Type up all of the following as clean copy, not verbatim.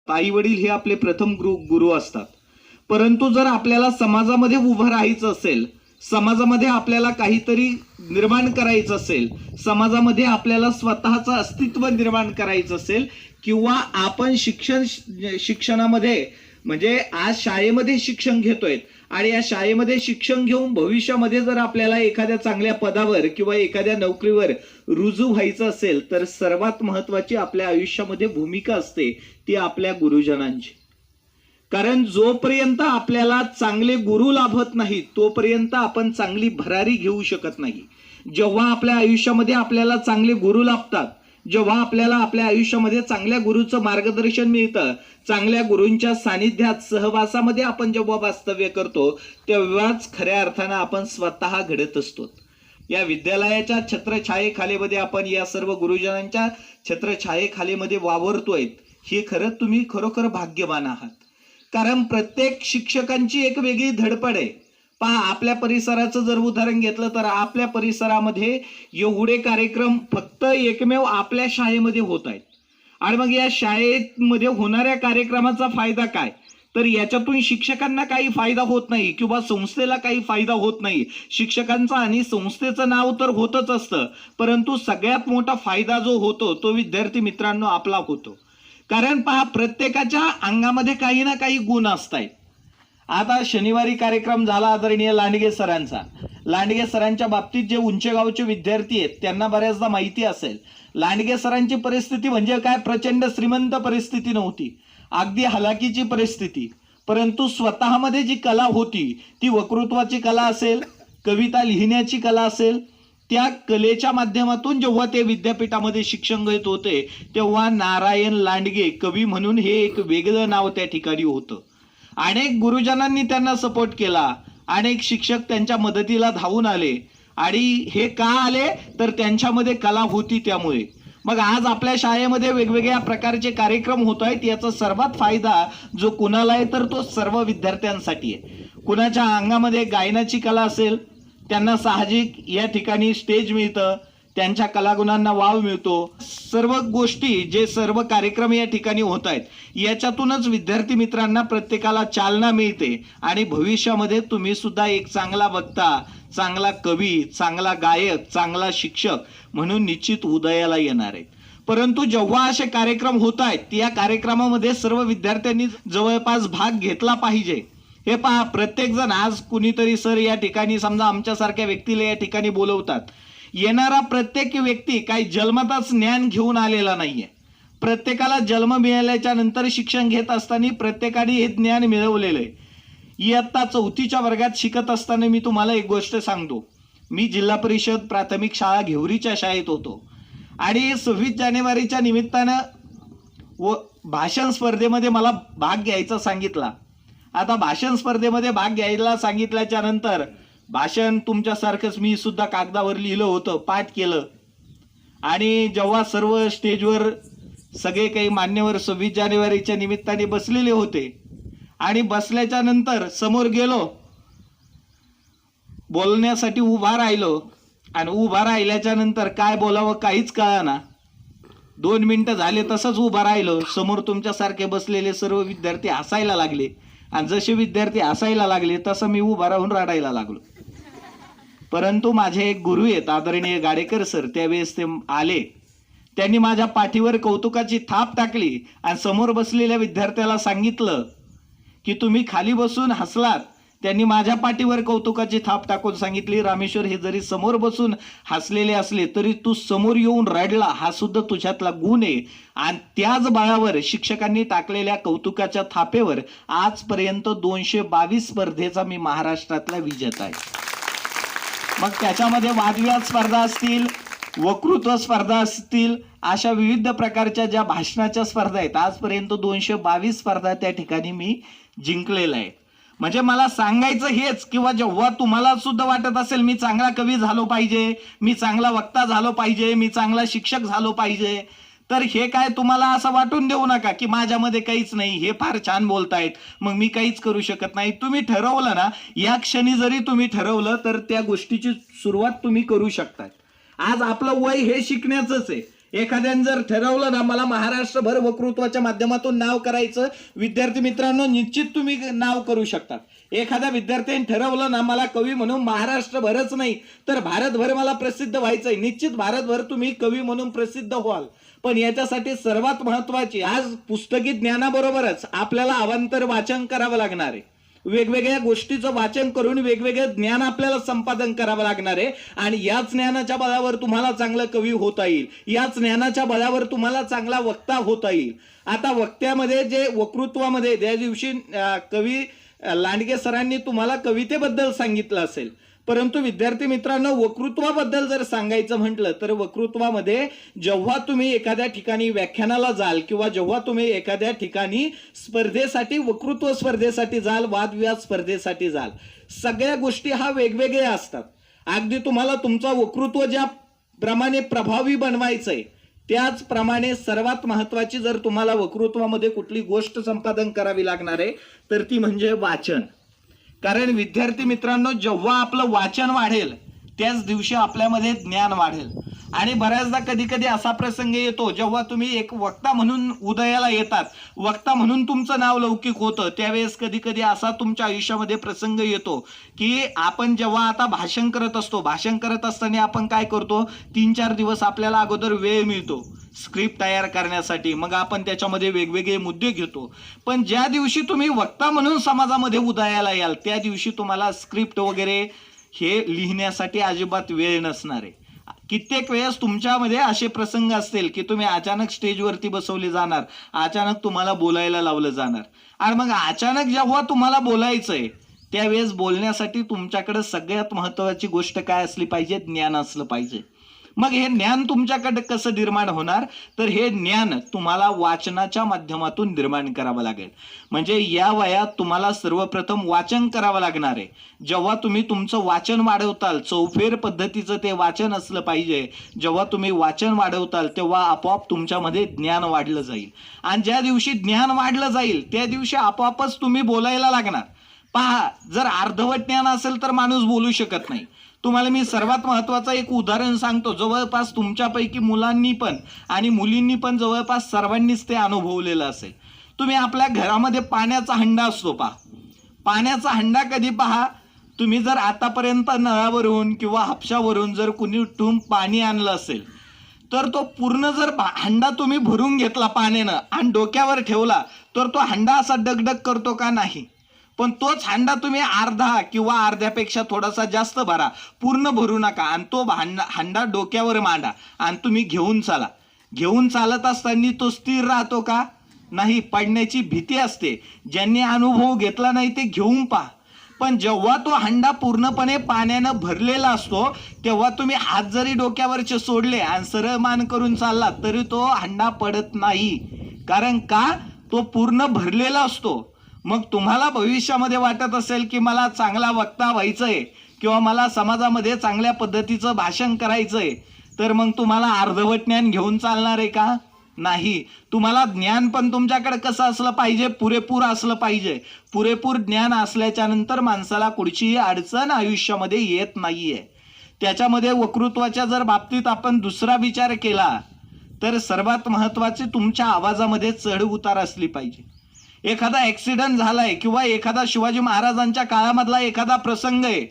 आई वडील हे आपले प्रथम गुरु असतात. परंतु जर आपल्याला समाजामध्ये उभं राहायचं असेल, समाजामध्ये आपल्याला काहीतरी निर्माण करायचं असेल, समाजामध्ये आपल्याला स्वतःचं अस्तित्व निर्माण करायचं असेल, किंवा आपण शिक्षणामध्ये म्हणजे आज शाळेमध्ये शिक्षण घेतोय आणि या शाळेमध्ये शिक्षण घेऊन भविष्यामध्ये जर आपल्याला एखाद्या चांगल्या पदावर किंवा एखाद्या नोकरीवर रुजू व्हायचं असेल, तर सर्वात महत्वाची आपल्या आयुष्यामध्ये भूमिका असते ती आपल्या गुरुजनांची. कारण जोपर्यंत आपल्याला चांगले गुरु लाभत नाही तोपर्यंत आपण चांगली भरारी घेऊ शकत नाही. जेव्हा आपल्या आयुष्यामध्ये आपल्याला चांगले गुरु लाभतात, जेव्हा आपल्याला आपल्या आयुष्यामध्ये चांगल्या गुरुचं मार्गदर्शन मिळतं, चांगल्या गुरूंच्या सानिध्यात सहवासामध्ये आपण जेव्हा वास्तव्य करतो, तेव्हाच खऱ्या अर्थानं आपण स्वतः घडत असतो. या विद्यालयाच्या छत्रछायेखालीमध्ये आपण या सर्व गुरुजनांच्या छत्रछायेखालीमध्ये वावरतोय, हे खरं तुम्ही खरोखर भाग्यवान आहात. कारण प्रत्येक शिक्षकांची एक वेगळी धडपड आहे. पहा, आपल्या परिसराचं जर उदाहरण घेतलं तर आपल्या परिसरामध्ये एवढे कार्यक्रम फक्त एकमेव आपल्या शाळेमध्ये होत आहेत. आणि मग या शाळेमध्ये होणाऱ्या कार्यक्रमाचा फायदा काय, तर याच्यातून शिक्षकांना काही फायदा होत नाही किंवा संस्थेला काही फायदा होत नाही. शिक्षकांचं आणि संस्थेचं नाव तर होतच असतं, परंतु सगळ्यात मोठा फायदा जो होतो तो विद्यार्थी मित्रांनो आपला होतो. कारण पहा, प्रत्येकाच्या अंगामध्ये काही ना काही गुण असतात. आता शनिवारी कार्यक्रम झाला आदरणीय लांडगे सरांचा. लांडगे सरांच्या बाबतीत जे उंचेगावचे विद्यार्थी आहेत त्यांना बऱ्याचदा माहिती असेल, लांडगे सरांची परिस्थिती म्हणजे काय, प्रचंड श्रीमंत परिस्थिती नव्हती, अगदी हलाखीची परिस्थिती. परंतु स्वतःमध्ये जी कला होती, ती वक्तृत्वाची कला असेल, कविता लिहिण्याची कला असेल, त्या कलेच्या माध्यमातून जेव्हा ते विद्यापीठामध्ये शिक्षण घेत होते तेव्हा नारायण लांडगे कवी म्हणून हे एक वेगळं नाव त्या ठिकाणी होतं. अनेक गुरुजनांनी त्यांना सपोर्ट केला, अनेक शिक्षक त्यांच्या मदतीला धावून आले. आणि हे का आले, तर त्यांच्यामध्ये कला होती त्यामुळे. मग आज आपल्या शाळेमध्ये वेगवेगळ्या प्रकारचे कार्यक्रम होत आहेत. याचा सर्वात फायदा जो कुणाला आहे तर तो सर्व विद्यार्थ्यांसाठी आहे. कुणाच्या अंगामध्ये गायनाची कला असेल, त्यांना साहजिक या ठिकाणी स्टेज मिळतं, त्यांच्या कलागुणांना वाव मिळतो. सर्व गोष्टी जे सर्व कार्यक्रम या ठिकाणी होत आहेत याच्यातूनच विद्यार्थी मित्रांना प्रत्येकाला चालना मिळते आणि भविष्यामध्ये तुम्ही सुद्धा एक चांगला वक्ता, चांगला कवी, चांगला गायक, चांगला शिक्षक म्हणून निश्चित उदयाला येणार आहेत. परंतु जेव्हा असे कार्यक्रम होत आहेत या कार्यक्रमामध्ये सर्व विद्यार्थ्यांनी जवळपास भाग घेतला पाहिजे. हे पहा, प्रत्येक जण आज कुणीतरी सर या ठिकाणी समजा आमच्यासारख्या व्यक्तीला या ठिकाणी बोलवतात. येणारा प्रत्येक व्यक्ती काही जन्मताच ज्ञान घेऊन आलेला नाहीये. प्रत्येकाला जन्म मिळाल्याच्या नंतर शिक्षण घेत असताना प्रत्येकाने हे ज्ञान मिळवलेलं आहे. इयत्ता 4थीच्या वर्गात शिकत असताना मी तुम्हाला एक गोष्ट सांगतो. मी जिल्हा परिषद प्राथमिक शाळा घेवरीच्या शाळेत होतो आणि 26 जानेवारीच्या निमित्तानं भाषण स्पर्धेमध्ये मला भाग घ्यायचा सांगितला. आता भाषण स्पर्धेमध्ये भाग घ्यायला सांगितल्याच्या नंतर भाषण तुमच्यासारखंच मी सुद्धा कागदावर लिहिलं होतं, पाठ केलं. आणि जेव्हा सर्व स्टेजवर सगळे काही मान्यवर 26 जानेवारीच्या निमित्ताने बसलेले होते आणि बसल्याच्या नंतर समोर गेलो, बोलण्यासाठी उभा राहिलो आणि उभा राहिल्याच्या नंतर काय बोलावं काहीच कळेना. 2 मिनिटं झाले तसंच उभा राहिलो. समोर तुमच्यासारखे बसलेले सर्व विद्यार्थी हसायला लागले आणि जसे विद्यार्थी हसायला लागले तसं मी उभा राहून रडायला लागलो. परंतु माझे एक गुरु आहेत आदरणीय गाडेकर सर, त्यावेळेस ते आले, त्यांनी माझ्या पाठीवर कौतुकाची थाप टाकली आणि समोर बसलेल्या विद्यार्थ्याला सांगितलं की तुम्ही खाली बसून हसलात. त्यांनी माझ्या पाठीवर कौतुकाची थाप टाकून सांगितली, रामेश्वर, हे जरी समोर बसून हसलेले असले तरी तू समोर येऊन रडला, हा सुद्धा तुझ्यातला गुण आहे. आणि त्याच बळावर शिक्षकांनी टाकलेल्या कौतुकाच्या थापेवर आजपर्यंत 222 स्पर्धेचा मी महाराष्ट्रातला विजेता आहे. मग त्याच्यामध्ये वादविवाद स्पर्धा असतील, वक्तृत्व स्पर्धा असतील, अशा विविध प्रकारच्या ज्या भाषणाच्या स्पर्धा आहेत, आजपर्यंत 222 स्पर्धा त्या ठिकाणी मी जिंकलेल्या आहेत. म्हणजे मला सांगायचं हेच, किंवा जेव्हा तुम्हाला सुद्धा वाटत असेल मी चांगला कवी झालो पाहिजे, मी चांगला वक्ता झालो पाहिजे, मी चांगला शिक्षक झालो पाहिजे, तर हे काय तुम्हाला असं वाटून देऊ नका की माझ्यामध्ये काहीच नाही, हे फार छान बोलतायत मग मी काहीच करू शकत नाही. तुम्ही ठरवलं ना, या क्षणी जरी तुम्ही ठरवलं तर त्या गोष्टीची सुरुवात तुम्ही करू शकता. आज आपलं वय हे शिकण्याचंच आहे. एखाद्याने जर ठरवलं ना मला महाराष्ट्रभर वक्तृत्वाच्या माध्यमातून नाव करायचं, विद्यार्थी मित्रांनो निश्चित तुम्ही नाव करू शकता. एखाद्या विद्यार्थ्याने ठरवलं ना मला कवी म्हणून महाराष्ट्रभरच नाही तर भारतभर मला प्रसिद्ध व्हायचंय, निश्चित भारतभर तुम्ही कवी म्हणून प्रसिद्ध व्हाल. पण याच्यासाठी सर्वात महत्वाची आज पुस्तकी ज्ञानाबरोबरच आपल्याला अवांतर वाचन करावं लागणार आहे. वेगवेगळ्या गोष्टीचं वाचन करून वेगवेगळे ज्ञान आपल्याला संपादन करावं लागणार आहे आणि याच ज्ञानाच्या बळावर तुम्हाला चांगलं कवी होता येईल, याच ज्ञानाच्या बळावर तुम्हाला चांगला वक्ता होता येईल. आता वक्त्यामध्ये जे वक्तृत्वामध्ये त्या दिवशी कवी लांडगे सरांनी तुम्हाला कवितेबद्दल सांगितलं असेल, परंतु विद्यार्थी मित्रांनो वक्तृत्वाबद्दल जर सांगायचं म्हटलं तर वक्तृत्वामध्ये जेव्हा तुम्ही एखाद्या ठिकाणी व्याख्यानाला जाल किंवा जेव्हा तुम्ही एखाद्या ठिकाणी स्पर्धेसाठी वक्तृत्व स्पर्धेसाठी जाल, वादविवाद स्पर्धेसाठी जाल, सगळ्या गोष्टी हा वेगवेगळ्या असतात. अगदी तुम्हाला तुमचा वक्तृत्व ज्या प्रमाणे प्रभावी बनवायचंय त्याचप्रमाणे सर्वात महत्वाची जर तुम्हाला वक्तृत्वामध्ये कुठली गोष्ट संपादन करावी लागणार आहे तर ती म्हणजे वाचन. कारण विद्यार्थी मित्रांनो जेव्हा आपलं वाचन वाढेल त्याच दिवशी आपल्यामध्ये ज्ञान वाढेल. आणि बऱ्याचदा कधी कधी असा प्रसंग येतो जेव्हा तुम्ही एक वक्ता म्हणून उदयाला येतात, वक्ता म्हणून तुमचं नाव लौकिक होतं, त्यावेळेस कधी कधी असा तुमच्या आयुष्यामध्ये प्रसंग येतो की आपण जेव्हा आता भाषण करत असतो, भाषण करत असताना आपण काय करतो 3-4 दिवस आपल्याला अगोदर वेळ मिळतो स्क्रिप्ट तयार करण्यासाठी, मग आपण त्याच्यामध्ये वेगवेगळे मुद्दे घेतो. पण ज्या दिवशी तुम्ही वक्ता म्हणून समाजामध्ये उदयाला याल त्या दिवशी तुम्हाला स्क्रिप्ट वगैरे हे लिहिण्यासाठी अजिबात वेळ नसणार आहे. कित्येक वेळेस तुमच्यामध्ये असे प्रसंग असतील की तुम्ही अचानक स्टेजवरती बसवले जाणार, अचानक तुम्हाला बोलायला लावलं जाणार आणि मग अचानक जेव्हा तुम्हाला बोलायचंय त्यावेळेस बोलण्यासाठी तुमच्याकडे सगळ्यात महत्वाची गोष्ट काय असली पाहिजे, ज्ञान असलं पाहिजे. मग हे ज्ञान तुमच्याकडे कसं निर्माण होणार तर हे ज्ञान तुम्हाला वाचनाच्या माध्यमातून निर्माण करावं लागेल. म्हणजे या वयात तुम्हाला सर्वप्रथम वाचन करावं लागणार आहे. जेव्हा तुम्ही तुमचं वाचन वाढवताल, चौफेर पद्धतीचं ते वाचन असलं पाहिजे, जेव्हा तुम्ही वाचन वाढवताल तेव्हा आपोआप तुमच्यामध्ये ज्ञान वाढलं जाईल आणि ज्या दिवशी ज्ञान वाढलं जाईल त्या दिवशी आपोआपच तुम्ही बोलायला लागणार. पहा, जर अर्धवट ज्ञान असेल तर माणूस बोलू शकत नाही. तुम्हाला मी सर्वात महत्वाचं एक उदाहरण सांगतो, जवळपास तुमच्यापैकी मुलांनी पण आणि मुलींनी पण जवळपास सर्वांनीच ते अनुभवलेलं असेल. तुम्ही आपल्या घरामध्ये पाण्याचा हंडा असतो पहा, पाण्याचा हंडा कधी पहा तुम्ही जर आतापर्यंत नळावरून किंवा हापशावरून जर कुणीतून पाणी आणलं असेल तर तो पूर्ण जर हंडा तुम्ही भरून घेतला पाण्यानं आणि डोक्यावर ठेवला तर तो हंडा असा डगडग करतो का? नाही. पण तोच हंडा तुम्ही अर्धा किंवा अर्ध्यापेक्षा थोडासा जास्त भरा, पूर्ण भरू नका आणि तो हंडा डोक्यावर मांडा आणि तुम्ही घेऊन चाला. घेऊन चालत असताना तो स्थिर राहतो का? नाही, पडण्याची भीती असते. ज्यांनी अनुभव घेतला नाही ते घेऊन पहा. पण जेव्हा तो हंडा पूर्णपणे पाण्यानं भरलेला असतो तेव्हा तुम्ही हात जरी डोक्यावरचे सोडले आणि सरळ मान करून चालला तरी तो हंडा पडत नाही. कारण का? तो पूर्ण भरलेला असतो. मग तुम्हाला भविष्यामध्ये वाटत असेल की मला चांगला वक्ता व्हायचंय किंवा मला समाजामध्ये चांगल्या पद्धतीचं भाषण करायचंय तर मग तुम्हाला अर्धवट ज्ञान घेऊन चालणार आहे का? नाही. तुम्हाला ज्ञान पण तुमच्याकडे कसं असलं पाहिजे? पुरेपूर असलं पाहिजे. पुरेपूर ज्ञान असल्याच्या नंतर माणसाला कुठचीही अडचण आयुष्यामध्ये येत नाहीये. त्याच्यामध्ये वक्तृत्वाच्या जर बाबतीत आपण दुसरा विचार केला तर सर्वात महत्वाचे तुमच्या आवाजामध्ये चढ उतार असली पाहिजे. एखादा ऍक्सिडेंट झालाय किंवा एखादा शिवाजी महाराजांच्या काळामधला एखादा प्रसंग आहे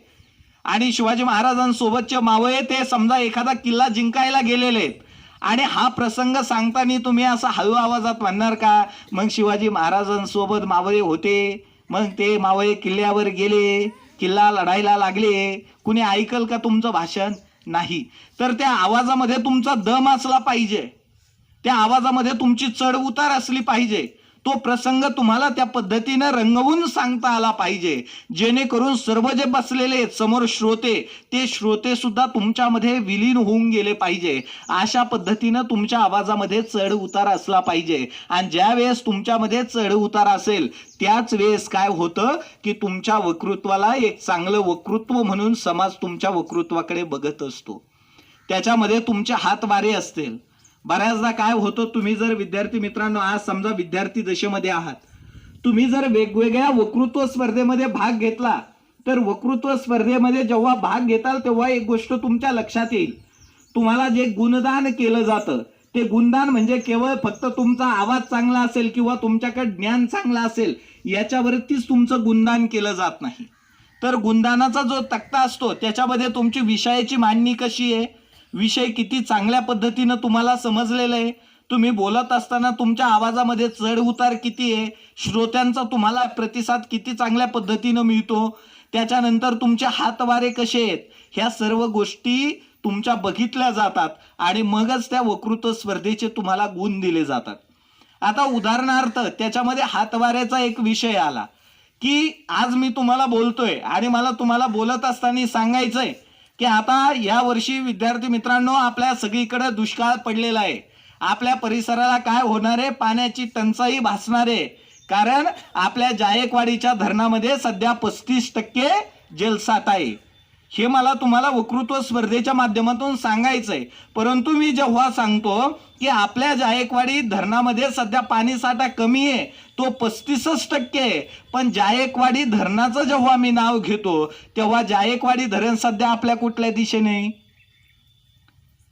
आणि शिवाजी महाराजांसोबतचे मावळे ते समजा एखादा किल्ला जिंकायला गेलेले आहेत आणि हा प्रसंग सांगताना तुम्ही असा हळू आवाजात म्हणणार का? मग शिवाजी महाराजांसोबत मावळे होते, मग ते मावळे किल्ल्यावर गेले, किल्ला लढायला लागले, कुणी ऐकल का तुमचं भाषण? नाही. तर त्या आवाजामध्ये तुमचा दम असला पाहिजे, त्या आवाजामध्ये तुमची चढ उतार असली पाहिजे. तो प्रसंग तुम्हाला त्या पद्धतीने रंगवून सांगता आला पाहिजे जेणेकरून सर्व जे बसलेले समोर श्रोते ते श्रोते सुद्धा तुमच्यामध्ये विलीन होऊन गेले पाहिजे. अशा पद्धतीने तुमच्या आवाजामध्ये चढ उतार असला पाहिजे आणि ज्या वेळेस तुमच्यामध्ये चढ उतार असेल त्याच वेळेस काय होतं की तुमच्या वक्तृत्वाला एक चांगलं वक्तृत्व म्हणून समाज तुमच्या वक्तृत्वाकडे बघत असतो. त्याच्यामध्ये तुमचे हात वारे असतील. बऱ्याचदा काय होतं, तुम्ही जर विद्यार्थी मित्रांनो आज समजा विद्यार्थी दशेमध्ये आहात, तुम्ही जर वेगवेगळ्या वक्तृत्व स्पर्धेमध्ये भाग घेतला तर वक्तृत्व स्पर्धेमध्ये जेव्हा भाग घेताल तेव्हा एक गोष्ट तुमच्या लक्षात येईल, तुम्हाला जे गुणदान केलं जातं ते गुणदान म्हणजे केवळ फक्त तुमचा आवाज चांगला असेल किंवा तुमच्याकडे ज्ञान चांगला असेल याच्यावरतीच तुमचं गुणदान केलं जात नाही. तर गुणदानाचा जो तक्ता असतो त्याच्यामध्ये तुमची विषयाची मांडणी कशी आहे, विषय किती चांगल्या पद्धतीनं तुम्हाला समजलेला आहे, तुम्ही बोलत असताना तुमच्या आवाजामध्ये चढ उतार किती आहे, श्रोत्यांचा तुम्हाला प्रतिसाद किती चांगल्या पद्धतीनं मिळतो, त्याच्यानंतर तुमचे हातवारे कसे आहेत, ह्या सर्व गोष्टी तुमच्या बघितल्या जातात आणि मगच त्या वक्तृत्व स्पर्धेचे तुम्हाला गुण दिले जातात. आता उदाहरणार्थ त्याच्यामध्ये हातवाऱ्याचा एक विषय आला की आज मी तुम्हाला बोलतोय आणि मला तुम्हाला बोलत असताना सांगायचंय की आता या वर्षी विद्यार्थी मित्रांनो आपल्या सगळीकडे दुष्काळ पडलेला आहे, आपल्या परिसराला काय होणार आहे, पाण्याची टंचाई भासणार आहे, कारण आपल्या जायकवाडीच्या धरणामध्ये सध्या 35% जलसाठा आहे. हे मला तुम्हाला वक्तृत्व स्पर्धेच्या माध्यमातून सांगायचंय. परंतु मी जेव्हा सांगतो की आपल्या जायकवाडी धरणामध्ये सध्या पाणी साठा कमी आहे, तो 35% आहे, पण जायकवाडी धरणाचं जेव्हा मी नाव घेतो तेव्हा जायकवाडी धरण सध्या आपल्या कुठल्या दिशेने,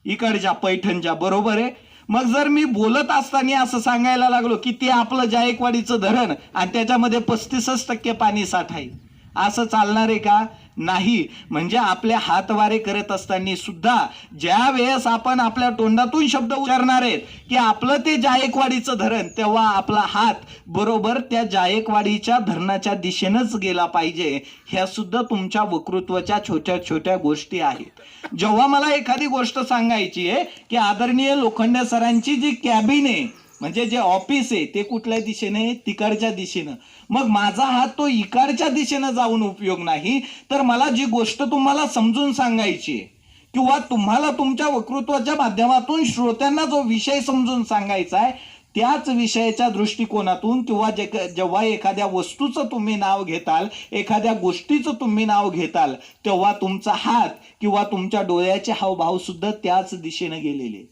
इकडच्या पैठणच्या, बरोबर आहे. मग जर मी बोलत असताना असं सांगायला लागलो की ते आपलं जायकवाडीचं धरण आणि त्याच्यामध्ये 35% पाणी साठा आहे, असं चालणार आहे का? नाही. म्हणजे आपले हातवारे करत असताना सुद्धा ज्या वेळेस आपण आपल्या तोंडातून शब्द उच्चारणार आहेत की आपलं ते जायकवाडीचं धरण, तेव्हा आपला हात बरोबर त्या जायकवाडीच्या धरणाच्या दिशेनंच गेला पाहिजे. ह्या सुद्धा तुमच्या वक्तृत्वाच्या छोट्या छोट्या गोष्टी आहेत. जेव्हा मला एखादी गोष्ट सांगायची आहे की आदरणीय लोखंडे सरांची जी कॅबिन आहे म्हणजे जे ऑफिस आहे ते कुठल्या दिशेने, तिकडच्या दिशेनं, मग माझा हात तो इकडच्या दिशेनं जाऊन उपयोग नाही. तर मला जी गोष्ट तुम्हाला समजून सांगायची आहे किंवा तुम्हाला तुमच्या वक्तृत्वाच्या माध्यमातून श्रोत्यांना जो विषय समजून सांगायचा आहे त्याच विषयाच्या दृष्टिकोनातून किंवा जेव्हा एखाद्या वस्तूचं तुम्ही नाव घेताल, एखाद्या गोष्टीचं तुम्ही नाव घेताल, तेव्हा तुमचा हात किंवा तुमच्या डोळ्याचे हावभाव सुद्धा त्याच दिशेने गेलेले.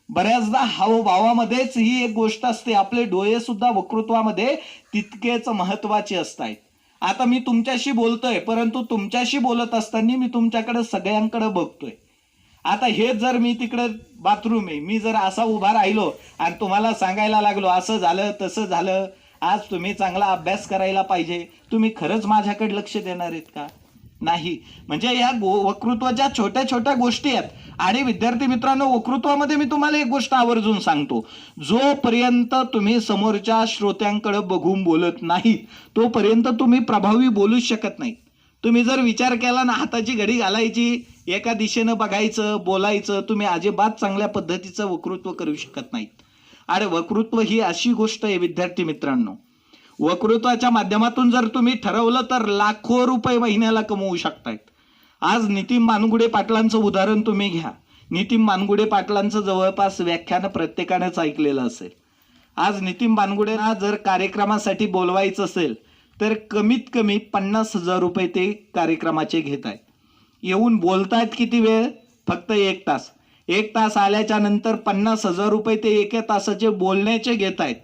बऱ्याचदा हावभावामध्येच ही एक गोष्ट असते, आपले डोळे सुद्धा वक्तृत्वामध्ये तितकेच महत्वाचे असतात. आता मी तुमच्याशी बोलतोय, परंतु तुमच्याशी बोलत असताना मी तुमच्याकडे सगळ्यांकडे बघतोय. आता हे जर मी तिकडे बाथरूम आहे, मी जर असा उभा राहिलो आणि तुम्हाला सांगायला लागलो असं झालं तसं झालं, आज तुम्ही चांगला अभ्यास करायला पाहिजे, तुम्ही खरंच माझ्याकडे लक्ष देणार आहेत का? नाही. म्हणजे या वक्तृत्वाच्या छोट्या छोट्या गोष्टी आहेत. आणि विद्यार्थी मित्रांनो, वक्तृत्वामध्ये मी तुम्हाला एक गोष्ट आवर्जून सांगतो, जोपर्यंत तुम्ही समोरच्या श्रोत्यांकडे बघून बोलत नाही तोपर्यंत तुम्ही प्रभावी बोलूच शकत नाही. तुम्ही जर विचार केला ना हाताची घडी घालायची, एका दिशेनं बघायचं, बोलायचं, तुम्ही अजिबात चांगल्या पद्धतीचं वक्तृत्व करू शकत नाहीत. आणि वक्तृत्व ही अशी गोष्ट आहे विद्यार्थी मित्रांनो, वक्तृत्वाच्या माध्यमातून जर तुम्ही ठरवलं तर लाखो रुपये महिन्याला कमवू शकतायत. आज नितीन मानगुडे पाटलांचं उदाहरण तुम्ही घ्या. नितीन मानगुडे पाटलांचं जवळपास व्याख्यान प्रत्येकानेच ऐकलेलं असेल. आज नितीन मानगुडेंना जर कार्यक्रमासाठी बोलवायचं असेल तर कमीत कमी 50,000 रुपये ते कार्यक्रमाचे घेत आहेत. येऊन बोलतायत किती वेळ? फक्त 1 तास. 1 तास आल्याच्या नंतर 50,000 रुपये ते 1 तासाचे बोलण्याचे घेत आहेत.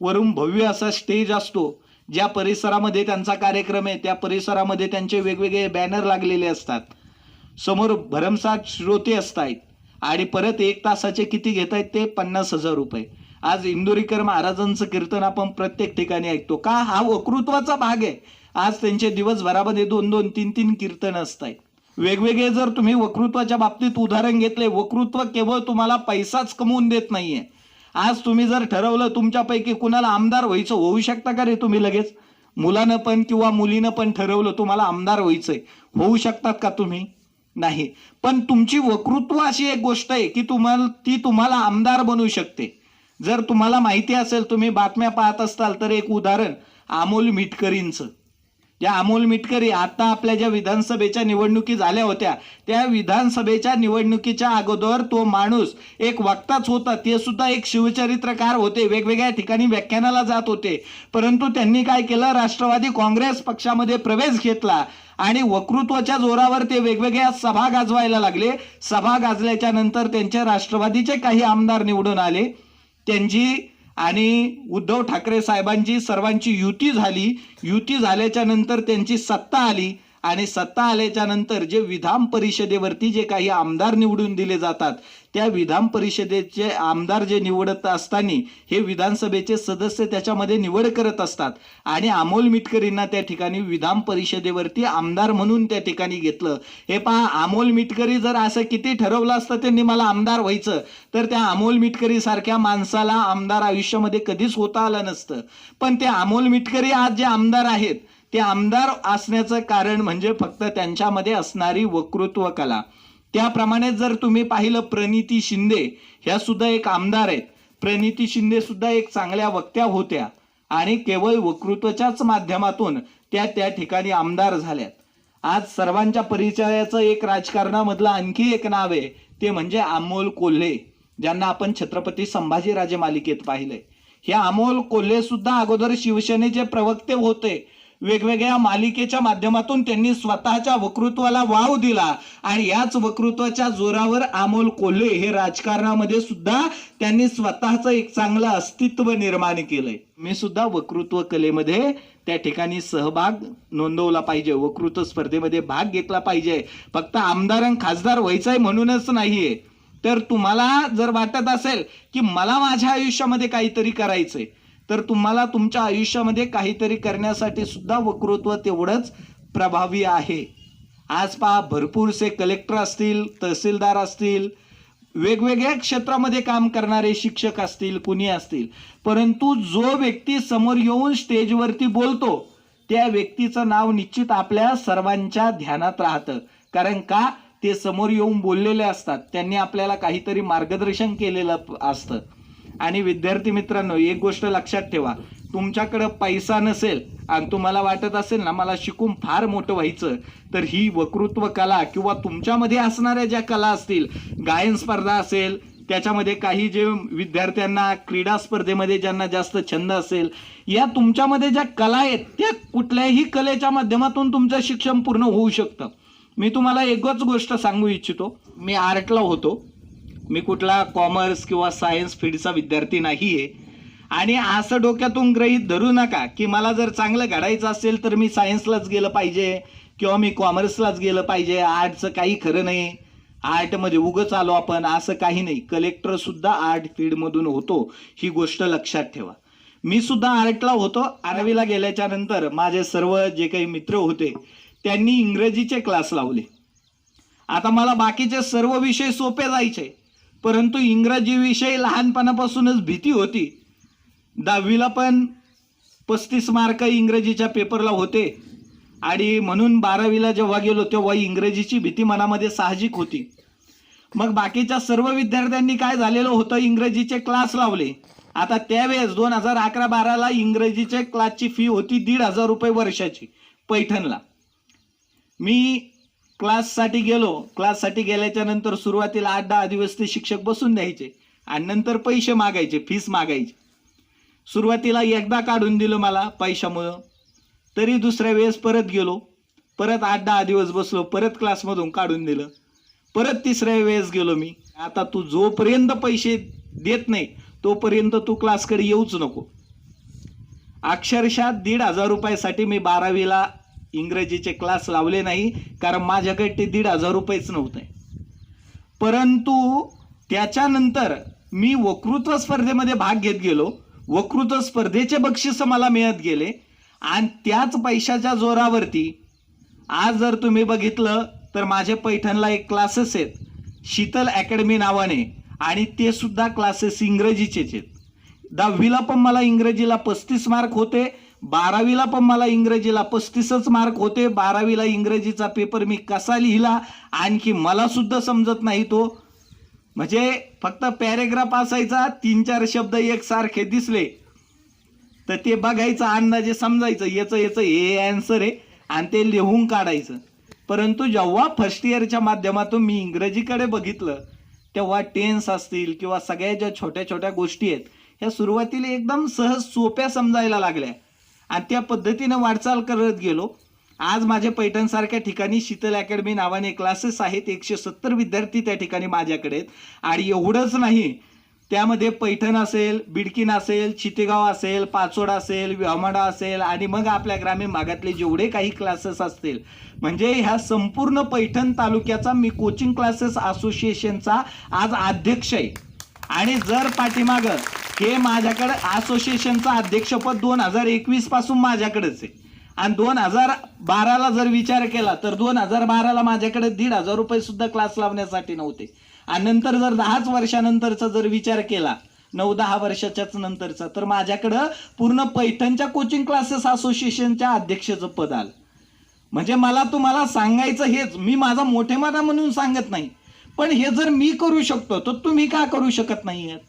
वरून भव्य असा स्टेज असतो, ज्या परिसरामध्ये त्यांचा कार्यक्रम आहे त्या परिसरामध्ये त्यांचे वेगवेगळे बॅनर लागलेले असतात, समोर भरमसाठ श्रोते असतात आणि परत 1 तासाचे किती घेत आहेत ते 50,000 रुपये. आज इंदुरीकर महाराजांचं कीर्तन आपण प्रत्येक ठिकाणी ऐकतो का? हा वक्तृत्वाचा भाग आहे. आज त्यांचे दिवसभरामध्ये 2-2, 3-3 कीर्तन असतात. वेगवेगळे जर तुम्ही वक्तृत्वाच्या बाबतीत उदाहरण घेतले, वक्तृत्व केवळ तुम्हाला पैसाच कमवून देत नाहीये. आज तुम्ही जर ठरवलं तुमच्यापैकी कुणाला आमदार व्हायचं, होऊ शकता का रे तुम्ही लगेच? मुलानं पण किंवा मुलीनं पण ठरवलं तुम्हाला आमदार व्हायचंय, होऊ शकतात का तुम्ही? नाही. पण तुमची वक्तृत्व अशी एक गोष्ट आहे की तुम्हाला आमदार बनवू शकते. जर तुम्हाला माहिती असेल, तुम्ही बातम्या पाहत असताल तर एक उदाहरण अमोल मिटकरींचं. या अमोल मिटकरी आता आपल्या ज्या विधानसभेच्या निवडणुकी झाल्या होत्या त्या विधानसभेच्या निवडणुकीच्या अगोदर तो माणूस एक वक्ताच होता, ते सुद्धा एक शिवचरित्रकार होते, वेगवेगळ्या ठिकाणी व्याख्यानाला जात होते. परंतु त्यांनी काय केलं, राष्ट्रवादी काँग्रेस पक्षामध्ये प्रवेश घेतला आणि वक्तृत्वाच्या जोरावर ते वेगवेगळ्या सभा गाजवायला लागले. सभा गाजल्याच्या नंतर त्यांच्या राष्ट्रवादीचे काही आमदार निवडून आले. त्यांची आणि उद्धव ठाकरे साहेबांची सर्वांची युती झाली. युती झाल्याच्या नंतर त्यांची सत्ता आली आणि सत्ता आल्याच्या नंतर जे विधान परिषदेवरती जे काही आमदार निवडून दिले जातात त्या विधान परिषदेचे आमदार जे निवडत असताना हे विधानसभेचे सदस्य त्याच्यामध्ये निवड करत असतात आणि अमोल मिटकरींना त्या ठिकाणी विधान परिषदेवरती आमदार म्हणून त्या ठिकाणी घेतलं. हे पहा, अमोल मिटकरी जर असं किती ठरवलं असतं त्यांनी मला आमदार व्हायचं, तर त्या अमोल मिटकरी सारख्या माणसाला आमदार आयुष्यामध्ये कधीच होता आलं नसतं. पण ते अमोल मिटकरी आज जे आमदार आहेत ते आमदार असण्याचं कारण म्हणजे फक्त त्यांच्यामध्ये असणारी वक्तृत्व कला. त्याप्रमाणे जर तुम्ही पाहिलं, प्रणिती शिंदे ह्या सुद्धा एक आमदार आहेत. प्रणिती शिंदे सुद्धा एक चांगल्या वक्त्या होत्या आणि केवळ वक्तृत्वाच्याच माध्यमातून त्या ठिकाणी आमदार झाल्यात. आज सर्वांच्या परिचयाचं एक राजकारणामधलं आणखी एक नाव आहे, ते म्हणजे अमोल कोल्हे, ज्यांना आपण छत्रपती संभाजीराजे मालिकेत पाहिलंय. हे अमोल कोल्हे सुद्धा अगोदर शिवसेनेचे प्रवक्ते होते. वेगवेगळ्या मालिकेच्या माध्यमातून त्यांनी स्वतःच्या वक्तृत्वाला वाव दिला आणि याच वक्तृत्वाच्या जोरावर अमोल कोल्हे हे राजकारणामध्ये सुद्धा त्यांनी स्वतःचं एक चांगलं अस्तित्व निर्माण केलंय. मी सुद्धा वक्तृत्व कलेमध्ये त्या ठिकाणी सहभाग नोंदवला पाहिजे, वक्तृत्व स्पर्धेमध्ये भाग घेतला पाहिजे. फक्त आमदार आणि खासदार व्हायचंय म्हणूनच नाहीये. तर तुम्हाला जर वाटत असेल की मला माझ्या आयुष्यामध्ये काहीतरी करायचंय, तर तुम्हाला तुमच्या आयुष्यामध्ये काहीतरी करण्यासाठी सुद्धा वक्तृत्व तेवढंच प्रभावी आहे. आज पहा, भरपूरसे कलेक्टर असतील, तहसीलदार असतील, वेगवेगळ्या क्षेत्रामध्ये काम करणारे शिक्षक असतील, कुणी असतील, परंतु जो व्यक्ती समोर येऊन स्टेजवरती बोलतो त्या व्यक्तीचं नाव निश्चित आपल्या सर्वांच्या ध्यानात राहतं. कारण का, ते समोर येऊन बोललेले असतात, त्यांनी आपल्याला काहीतरी मार्गदर्शन केलेलं असतं. आणि विद्यार्थी मित्रांनो, एक गोष्ट लक्षात ठेवा, तुमच्याकडे पैसा नसेल आणि तुम्हाला वाटत असेल ना मला शिकून फार मोठं व्हायचं, तर ही वक्तृत्व कला किंवा तुमच्यामध्ये असणाऱ्या ज्या कला असतील, गायन स्पर्धा असेल, त्याच्यामध्ये काही जे विद्यार्थ्यांना क्रीडा स्पर्धेमध्ये ज्यांना जास्त छंद असेल, या तुमच्यामध्ये ज्या कला आहेत त्या कुठल्याही कलेच्या माध्यमातून तुमचं शिक्षण पूर्ण होऊ शकतं. मी तुम्हाला एकच गोष्ट सांगू इच्छितो, मी आर्टला होतो, मी कुठला कॉमर्स किंवा सायन्स फील्डचा विद्यार्थी नाहीये. आणि असं डोक्यातून गृहीत धरू नका की मला जर चांगलं घडायचं असेल तर मी सायन्सलाच गेलं पाहिजे किंवा मी कॉमर्सलाच गेलं पाहिजे, आर्टचं काही खरं नाही, आर्टमध्ये उगच आलो आपण, असं काही नाही. कलेक्टर सुद्धा आर्ट फील्डमधून होतो, ही गोष्ट लक्षात ठेवा. मी सुद्धा आर्टला होतो. 11वीला गेल्याच्या नंतर माझे सर्व जे काही मित्र होते त्यांनी इंग्रजीचे क्लास लावले. आता मला बाकीचे सर्व विषय सोपे जायचे, परंतु इंग्रजी विषय लहानपणापासूनच भीती होती. 10वीला पण 35 मार्क इंग्रजीच्या पेपरला होते आणि म्हणून 12वीला जेव्हा गेलो तेव्हा इंग्रजीची भीती मनामध्ये साहजिक होती. मग बाकीच्या सर्व विद्यार्थ्यांनी काय झालेलं होतं, इंग्रजीचे क्लास लावले. आता त्यावेळेस 2011-12ला इंग्रजीचे क्लासची फी होती 1,500 रुपये वर्षाची पैठणला. मी क्लाससाठी गेलो. क्लाससाठी गेल्याच्या नंतर सुरुवातीला 8-10 दिवस ते शिक्षक बसून द्यायचे आणि नंतर पैसे मागायचे, फीस मागायचे. सुरुवातीला एकदा काढून दिलं मला पैशामुळं, तरी दुसऱ्या वेळेस परत गेलो, परत 8-10 दिवस बसलो, परत क्लासमधून काढून दिलं, परत तिसऱ्या वेळेस गेलो मी. आता तू जोपर्यंत पैसे देत नाही तोपर्यंत तू क्लासकडे येऊच नको. अक्षरशः 1,500 रुपयासाठी मी 12वीला इंग्रजीचे क्लास लावले नाही, कारण माझ्याकडे ते 1,500 रुपयेच नव्हते. परंतु त्याच्यानंतर मी वक्तृत्व स्पर्धेमध्ये भाग घेत गेलो. वक्तृत्व स्पर्धेचे बक्षीस मला मिळत गेले आणि त्याच पैशाच्या जोरावरती आज जर तुम्ही बघितलं तर माझे पैठणला एक क्लासेस आहेत शीतल अकॅडमी नावाने, आणि ते सुद्धा क्लासेस इंग्रजीचेच आहेत. 10वीला पण मला इंग्रजीला 35 मार्क होते, 12वीला पण मला इंग्रजीला 35च मार्क होते. 12वीला इंग्रजीचा पेपर मी कसा लिहिला आणखी मला सुद्धा समजत नाही तो. म्हणजे फक्त पॅरेग्राफ असायचा, 3-4 शब्द एकसारखे दिसले तर ते बघायचं, अंदाजे समजायचं याचं हे आन्सर आहे आणि ते लिहून काढायचं. परंतु जेव्हा फर्स्ट इयरच्या माध्यमातून मी इंग्रजीकडे बघितलं तेव्हा टेन्स असतील किंवा सगळ्या ज्या छोट्या छोट्या गोष्टी आहेत ह्या सुरुवातीला एकदम सहज सोप्या समजायला लागल्या आणि त्या पद्धतीने वाटचाल करत गेलो. आज माझे पैठणसारख्या ठिकाणी शीतल अकॅडमी नावाने क्लासेस आहेत. 170 विद्यार्थी त्या ठिकाणी माझ्याकडे आहेत. आणि एवढंच नाही, त्यामध्ये पैठण असेल, बिडकीन असेल, चितेगाव असेल, पाचोड असेल, व्यामाडा असेल आणि मग आपल्या ग्रामीण भागातले जेवढे काही क्लासेस असतील, म्हणजे ह्या संपूर्ण पैठण तालुक्याचा मी कोचिंग क्लासेस असोसिएशनचा आज अध्यक्ष आहे. आणि जर पाठीमागं हे माझ्याकडे असोसिएशनचं अध्यक्षपद 2021 पासून माझ्याकडेच आहे आणि 2012ला जर विचार केला तर 2012ला माझ्याकडे 1,500 रुपये सुद्धा क्लास लावण्यासाठी नव्हते. आणि नंतर जर 10 वर्षानंतरचा जर विचार केला 9-10 वर्षाच्याच नंतरचा तर माझ्याकडं पूर्ण पैठणच्या कोचिंग क्लासेस असोसिएशनच्या अध्यक्षाचं पद आलं. म्हणजे मला तुम्हाला सांगायचं हेच, मी माझा मोठेपणा म्हणून सांगत नाही, पण हे जर मी करू शकतो तर तुम्ही का करू शकत नाही आहेत?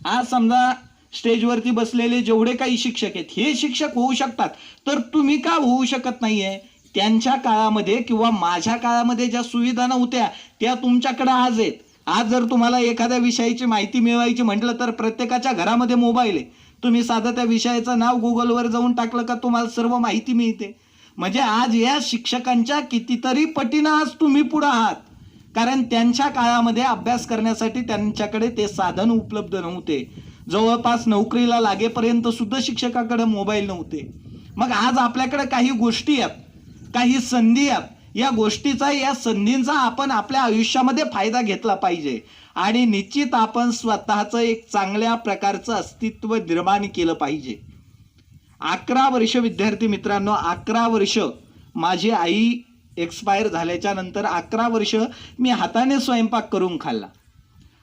आज समजा स्टेजवरती बसलेले जेवढे काही शिक्षक आहेत हे शिक्षक होऊ शकतात, तर तुम्ही का होऊ शकत नाहीये? त्यांच्या काळामध्ये किंवा माझ्या काळामध्ये ज्या सुविधा नव्हत्या त्या तुमच्याकडे आज आहेत. आज जर तुम्हाला एखाद्या विषयाची माहिती मिळवायची म्हटलं तर प्रत्येकाच्या घरामध्ये मोबाईल आहे. तुम्ही साधं त्या विषयाचं नाव गुगलवर जाऊन टाकलं का तुम्हाला सर्व माहिती मिळते. म्हणजे आज या शिक्षकांच्या कितीतरी पटीनं आज तुम्ही पुढे आहात, कारण त्यांच्या काळामध्ये अभ्यास करण्यासाठी त्यांच्याकडे ते साधन उपलब्ध नव्हते. जवळपास नोकरीला लागेपर्यंत सुद्धा शिक्षकाकडे मोबाईल नव्हते. मग आज आपल्याकडे काही गोष्टी आहेत, काही संधी आहेत. या गोष्टीचा, या संधींचा आपण आपल्या आयुष्यामध्ये फायदा घेतला पाहिजे आणि निश्चित आपण स्वतःचं एक चांगल्या प्रकारचं अस्तित्व निर्माण केलं पाहिजे. 11 वर्ष विद्यार्थी मित्रांनो, 11 वर्ष माझी आई एक्सपायर झाल्याच्या नंतर 11 वर्ष मी हाताने स्वयंपाक करून खाल्ला.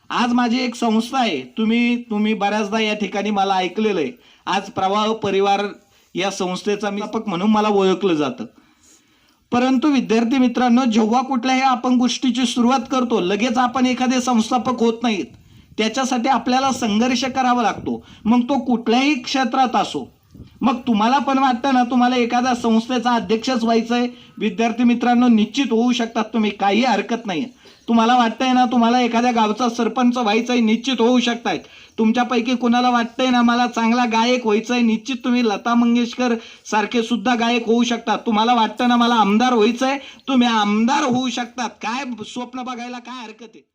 आज माझी एक संस्था आहे, तुम्ही बऱ्याचदा या ठिकाणी मला ऐकलेलं आहे. आज प्रवाह परिवार या संस्थेचा मी संस्थापक म्हणून मला ओळखलं जातं. परंतु विद्यार्थी मित्रांनो, जेव्हा कुठल्याही आपण गोष्टीची सुरुवात करतो लगेच आपण एखादे संस्थापक होत नाहीत. त्याच्यासाठी आपल्याला संघर्ष करावा लागतो, मग तो कुठल्याही क्षेत्रात असो. मग तुम्हाला पण वाटतं ना तुम्हाला एखाद्या संस्थेचा अध्यक्षच व्हायचंय, विद्यार्थी मित्रांनो निश्चित होऊ शकतात तुम्ही, काही हरकत नाही. तुम्हाला वाटतंय ना तुम्हाला एखाद्या गावचा सरपंच व्हायचंय, निश्चित होऊ शकतायत. तुमच्यापैकी कुणाला वाटतंय ना मला चांगला गायक व्हायचंय, निश्चित तुम्ही लता मंगेशकर सारखे सुद्धा गायक होऊ शकतात. तुम्हाला वाटतं ना मला आमदार व्हायचंय, तुम्ही आमदार होऊ शकतात. काय स्वप्न बघायला काय हरकत आहे?